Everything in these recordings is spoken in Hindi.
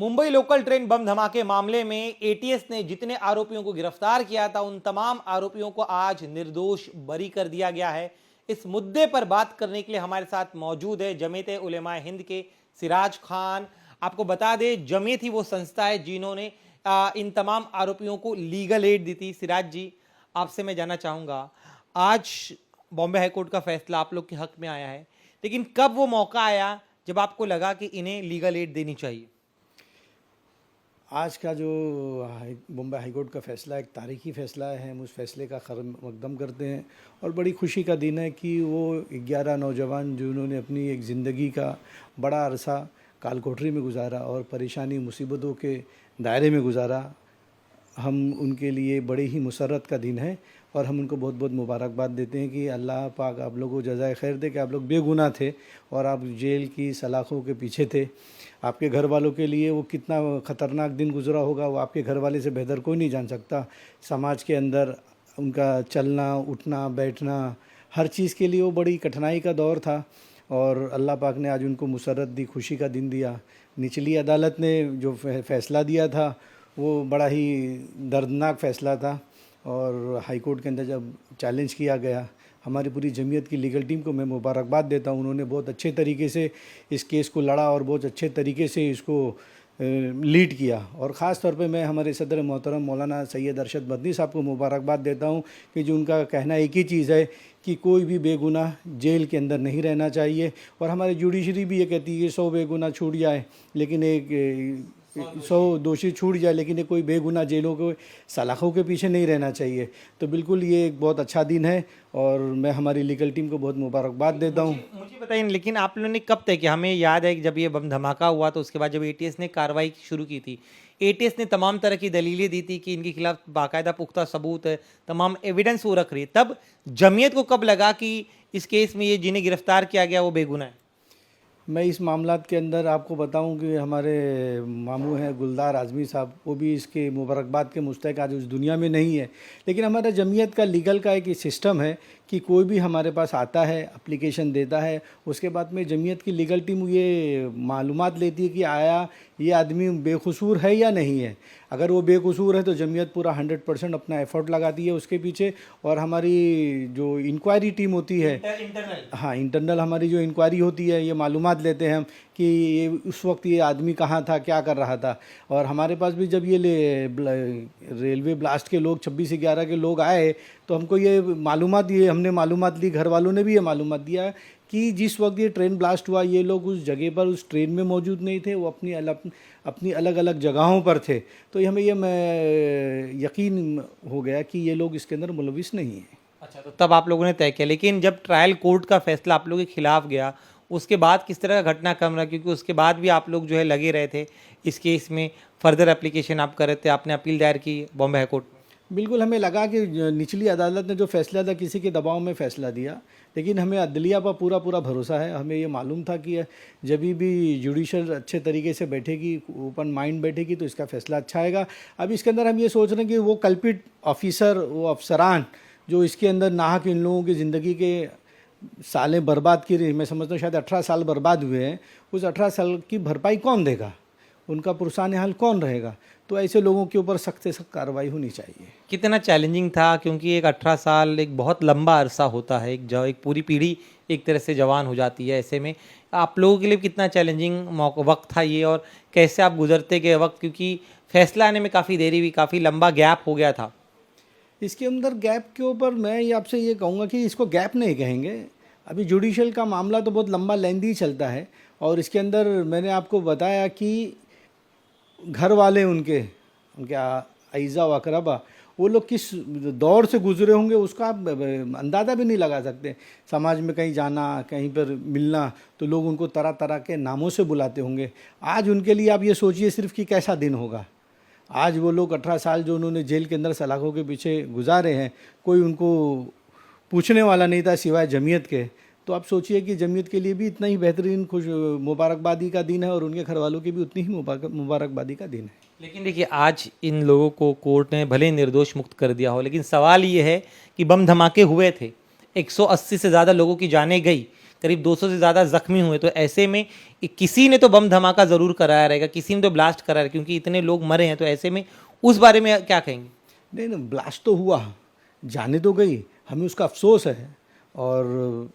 मुंबई लोकल ट्रेन बम धमाके मामले में एटीएस ने जितने आरोपियों को गिरफ्तार किया था उन तमाम आरोपियों को आज निर्दोष बरी कर दिया गया है। इस मुद्दे पर बात करने के लिए हमारे साथ मौजूद है जमीयत उलेमा हिंद के सिराज खान। आपको बता दें, जमीयत ही वो संस्था है जिन्होंने इन तमाम आरोपियों को लीगल एड दी थी। सिराज जी, आपसे मैं जानना चाहूँगा, आज बॉम्बे हाईकोर्ट का फैसला आप लोग के हक में आया है, लेकिन कब वो मौका आया जब आपको लगा कि इन्हें लीगल एड देनी चाहिए? आज का जो बॉम्बे हाईकोर्ट का फ़ैसला एक तारीखी फ़ैसला है। हम उस फैसले का खैर मकदम करते हैं और बड़ी खुशी का दिन है कि वो 11 नौजवान जिन्होंने अपनी एक ज़िंदगी का बड़ा अरसा काल कोठरी में गुजारा और परेशानी मुसीबतों के दायरे में गुजारा, हम उनके लिए बड़े ही मुसर्रत का दिन है और हम उनको बहुत बहुत मुबारकबाद देते हैं कि अल्लाह पाक आप लोगों को जज़ाए खैर दे कि आप लोग बेगुनाह थे और आप जेल की सलाखों के पीछे थे। आपके घर वालों के लिए वो कितना ख़तरनाक दिन गुजरा होगा वो आपके घर वाले से बेहतर कोई नहीं जान सकता। समाज के अंदर उनका चलना उठना बैठना हर चीज़ के लिए वो बड़ी कठिनाई का दौर था और अल्लाह पाक ने आज उनको मुसर्रत दी, खुशी का दिन दिया। निचली अदालत ने जो फ़ैसला दिया था वो बड़ा ही दर्दनाक फ़ैसला था और हाई कोर्ट के अंदर जब चैलेंज किया गया, हमारी पूरी जमीयत की लीगल टीम को मैं मुबारकबाद देता हूँ। उन्होंने बहुत अच्छे तरीके से इस केस को लड़ा और बहुत अच्छे तरीके से इसको लीड किया और ख़ास तौर पे मैं हमारे सदर मोहतरम मौलाना सैयद अरशद मदनी साहब को मुबारकबाद देता हूँ कि जो उनका कहना एक ही चीज़ है कि कोई भी बेगुनाह जेल के अंदर नहीं रहना चाहिए। और हमारी जुडिशरी भी ये कहती है कि 100 बेगुनाह छूट जाए लेकिन 100 दोषी छूट जाए लेकिन ये कोई बेगुनाह जेलों के सलाखों के पीछे नहीं रहना चाहिए। तो बिल्कुल ये एक बहुत अच्छा दिन है और मैं हमारी लीगल टीम को बहुत मुबारकबाद देता हूँ। मुझे बताइए, लेकिन आप लोगों ने कब तय किया? हमें याद है कि जब ये बम धमाका हुआ तो उसके बाद जब एटीएस ने कार्रवाई शुरू की थी, एटीएस ने तमाम तरह की दलीलें दी थी कि इनके खिलाफ बाकायदा पुख्ता सबूत है, तमाम एविडेंस वो रख रही है। तब जमीयत को कब लगा कि इस केस में ये जिन्हें गिरफ्तार किया गया वो बेगुनाह है? मैं इस मामलात के अंदर आपको बताऊं कि हमारे मामू हैं गुलदार आज़मी साहब, वो भी इसके मुबारकबाद के मुस्तहक आज उस दुनिया में नहीं है। लेकिन हमारा जमीयत का लीगल का एक सिस्टम है कि कोई भी हमारे पास आता है, एप्लीकेशन देता है, उसके बाद में जमीयत की लीगल टीम ये मालूमात लेती है कि आया ये आदमी बेकसूर है या नहीं है। अगर वो बेकसूर है तो जमीयत पूरा 100% अपना एफर्ट लगाती है उसके पीछे और हमारी जो इंक्वायरी टीम होती है इंटरनल हमारी जो इंक्वायरी होती है ये मालूमात लेते हैं हम कि ये उस वक्त ये आदमी कहाँ था, क्या कर रहा था। और हमारे पास भी जब ये रेलवे ब्लास्ट के लोग 26/11 के लोग आए तो हमको ये मालूमात दिए, हमने मालूमात ली, घर वालों ने भी ये मालूमात दिया कि जिस वक्त ये ट्रेन ब्लास्ट हुआ ये लोग उस जगह पर उस ट्रेन में मौजूद नहीं थे, वो अपनी अलग अलग जगहों पर थे। तो हमें ये यकीन हो गया कि ये लोग इसके अंदर मुलविस नहीं है। अच्छा, तो तब आप लोगों ने तय किया। लेकिन जब ट्रायल कोर्ट का फैसला आप लोगों के खिलाफ गया उसके बाद किस तरह का घटनाक्रम रहा? क्योंकि उसके बाद भी आप लोग जो है लगे रहे थे इस केस में, फर्दर एप्लीकेशन आप कर रहे थे, आपने अपील दायर की बॉम्बे हाईकोर्ट में। बिल्कुल, हमें लगा कि निचली अदालत ने जो फैसला था किसी के दबाव में फ़ैसला दिया, लेकिन हमें अदलिया पर पूरा भरोसा है। हमें ये मालूम था कि जब भी जुडिशल अच्छे तरीके से बैठेगी, ओपन माइंड बैठेगी तो इसका फ़ैसला अच्छा आएगा। अब इसके अंदर हम ये सोच रहे हैं कि वो कल्पिट ऑफिसर, वो अफसरान जो इसके अंदर नाहक इन लोगों की ज़िंदगी के सालें बर्बाद की रही, मैं समझता हूँ शायद 18 साल बर्बाद हुए हैं, उस 18 साल की भरपाई कौन देगा, उनका पुरसान हाल कौन रहेगा? तो ऐसे लोगों के ऊपर सख्त से सख्त कार्रवाई होनी चाहिए। कितना चैलेंजिंग था? क्योंकि एक 18 साल एक बहुत लंबा अरसा होता है, एक पूरी पीढ़ी एक तरह से जवान हो जाती है। ऐसे में आप लोगों के लिए कितना चैलेंजिंग वक्त था ये और कैसे आप गुजरते गए वक्त? क्योंकि फैसला आने में काफ़ी देरी हुई, काफ़ी लंबा गैप हो गया था। इसके अंदर गैप के ऊपर मैं ये आपसे ये कहूँगा कि इसको गैप नहीं कहेंगे। अभी जुडिशल का मामला तो बहुत लंबा लेंदी चलता है और इसके अंदर मैंने आपको बताया कि घर वाले उनके अईज़ा व अकरबा वो लोग किस दौर से गुजरे होंगे उसका आप अंदाज़ा भी नहीं लगा सकते। समाज में कहीं जाना, कहीं पर मिलना तो लोग उनको तरह तरह के नामों से बुलाते होंगे। आज उनके लिए आप ये सोचिए सिर्फ कि कैसा दिन होगा। आज वो लोग 18 साल जो उन्होंने जेल के अंदर सलाखों के पीछे गुजारे हैं, कोई उनको पूछने वाला नहीं था सिवाय जमीयत के। तो आप सोचिए कि जमीयत के लिए भी इतना ही बेहतरीन खुश मुबारकबादी का दिन है और उनके घर वालों के भी उतनी ही मुबारकबादी का दिन है। लेकिन देखिए, आज इन लोगों को कोर्ट ने भले निर्दोष मुक्त कर दिया हो, लेकिन सवाल ये है कि बम धमाके हुए थे, 180 से ज़्यादा लोगों की जानें गई, करीब 200 से ज़्यादा जख्मी हुए। तो ऐसे में किसी ने तो बम धमाका ज़रूर कराया रहेगा, किसी ने तो ब्लास्ट कराया, क्योंकि इतने लोग मरे हैं। तो ऐसे में उस बारे में क्या कहेंगे? नहीं, ब्लास्ट तो हुआ, जाने तो गई, हमें उसका अफसोस है और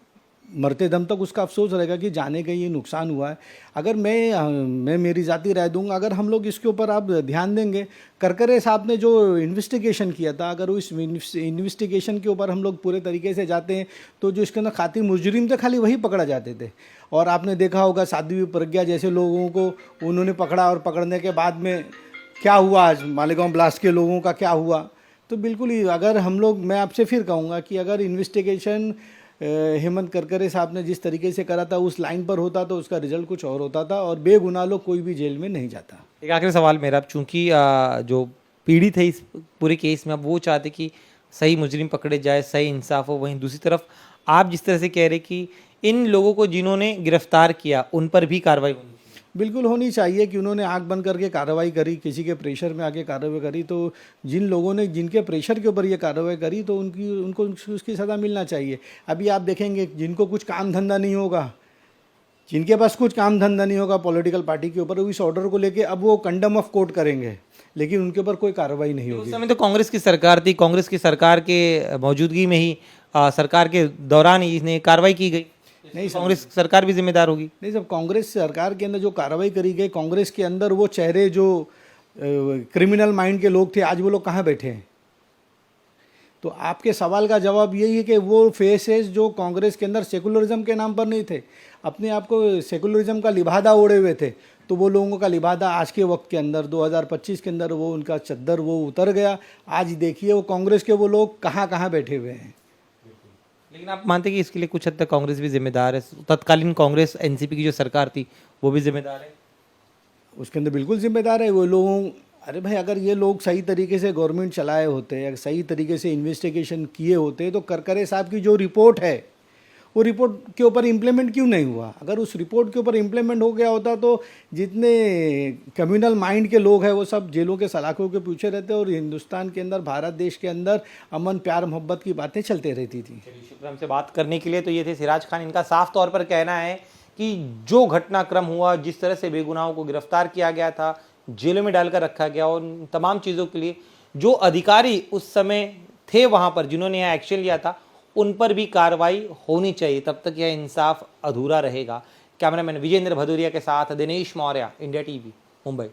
मरते दम तक उसका अफसोस रहेगा कि जाने का ये नुकसान हुआ है। अगर मैं मेरी ज़ाती राय दूंगा, अगर हम लोग इसके ऊपर आप ध्यान देंगे, करकरे साहब ने जो इन्वेस्टिगेशन किया था, अगर उस इन्वेस्टिगेशन के ऊपर हम लोग पूरे तरीके से जाते हैं तो जो इसके अंदर खातिर मुजरिम थे खाली वही पकड़ा जाते थे। और आपने देखा होगा साध्वी प्रज्ञा जैसे लोगों को उन्होंने पकड़ा और पकड़ने के बाद में क्या हुआ, आज मालेगांव ब्लास्ट के लोगों का क्या हुआ। तो बिल्कुल ही अगर हम लोग, मैं आपसे फिर कहूँगा कि अगर इन्वेस्टिगेशन हेमंत करकरे साहब ने जिस तरीके से करा था उस लाइन पर होता तो उसका रिजल्ट कुछ और होता था और बेगुनाह लोग कोई भी जेल में नहीं जाता। एक आखिरी सवाल मेरा, चूंकि जो पीड़ित है इस पूरे केस में, अब वो चाहते कि सही मुजरिम पकड़े जाए, सही इंसाफ हो। वहीं दूसरी तरफ आप जिस तरह से कह रहे कि इन लोगों को जिन्होंने गिरफ्तार किया उन पर भी कार्रवाई होनी चाहिए। बिल्कुल होनी चाहिए कि उन्होंने आंख बंद करके कार्रवाई करी, किसी के प्रेशर में आके कार्रवाई करी, तो जिन लोगों ने जिनके प्रेशर के ऊपर ये कार्रवाई करी तो उनको उसकी सज़ा मिलना चाहिए। अभी आप देखेंगे जिनको कुछ काम धंधा नहीं होगा, जिनके पास कुछ काम धंधा नहीं होगा पॉलिटिकल पार्टी के ऊपर, इस ऑर्डर को लेके अब वो कंडम ऑफ कोर्ट करेंगे, लेकिन उनके ऊपर कोई कार्रवाई नहीं उस होगी। समय तो कांग्रेस की सरकार थी, कांग्रेस की सरकार के मौजूदगी में ही सरकार के दौरान ही इसने कार्रवाई की गई। नहीं, कांग्रेस सरकार भी जिम्मेदार होगी। नहीं, सब कांग्रेस सरकार के अंदर जो कार्रवाई करी गई, कांग्रेस के अंदर वो चेहरे जो क्रिमिनल माइंड के लोग थे, आज वो लोग कहाँ बैठे हैं? तो आपके सवाल का जवाब यही है कि वो फेसेस जो कांग्रेस के अंदर सेकुलरिज्म के नाम पर नहीं थे, अपने आप को सेकुलरिज्म का लिबादा ओढ़े हुए थे, तो वो लोगों का लिबादा आज के वक्त के अंदर 2025 के अंदर वो उनका चद्दर वो उतर गया। आज देखिए वो कांग्रेस के वो लोग कहाँ कहाँ बैठे हुए हैं। लेकिन आप मानते हैं कि इसके लिए कुछ हद तक कांग्रेस भी जिम्मेदार है? तत्कालीन कांग्रेस एनसीपी की जो सरकार थी वो भी जिम्मेदार है? उसके अंदर बिल्कुल जिम्मेदार है वो लोगों। अरे भाई, अगर ये लोग सही तरीके से गवर्नमेंट चलाए होते, अगर सही तरीके से इन्वेस्टिगेशन किए होते, तो करकरे साहब की जो रिपोर्ट है वो रिपोर्ट के ऊपर इम्प्लीमेंट क्यों नहीं हुआ? अगर उस रिपोर्ट के ऊपर इम्प्लीमेंट हो गया होता तो जितने कम्युनल माइंड के लोग हैं वो सब जेलों के सलाखों के पीछे रहते और हिंदुस्तान के अंदर, भारत देश के अंदर अमन प्यार मोहब्बत की बातें चलते रहती थी। शुक्र हमसे बात करने के लिए। तो ये थे सिराज खान। इनका साफ तौर पर कहना है कि जो घटनाक्रम हुआ, जिस तरह से बेगुनाहों को गिरफ्तार किया गया था, जेलों में डालकर रखा गया, और उन तमाम चीज़ों के लिए जो अधिकारी उस समय थे वहाँ पर, जिन्होंने यह एक्शन लिया था, उन पर भी कार्रवाई होनी चाहिए। तब तक यह इंसाफ अधूरा रहेगा। कैमरामैन विजेंद्र भदौरिया के साथ दिनेश मौर्य, इंडिया टीवी, मुंबई।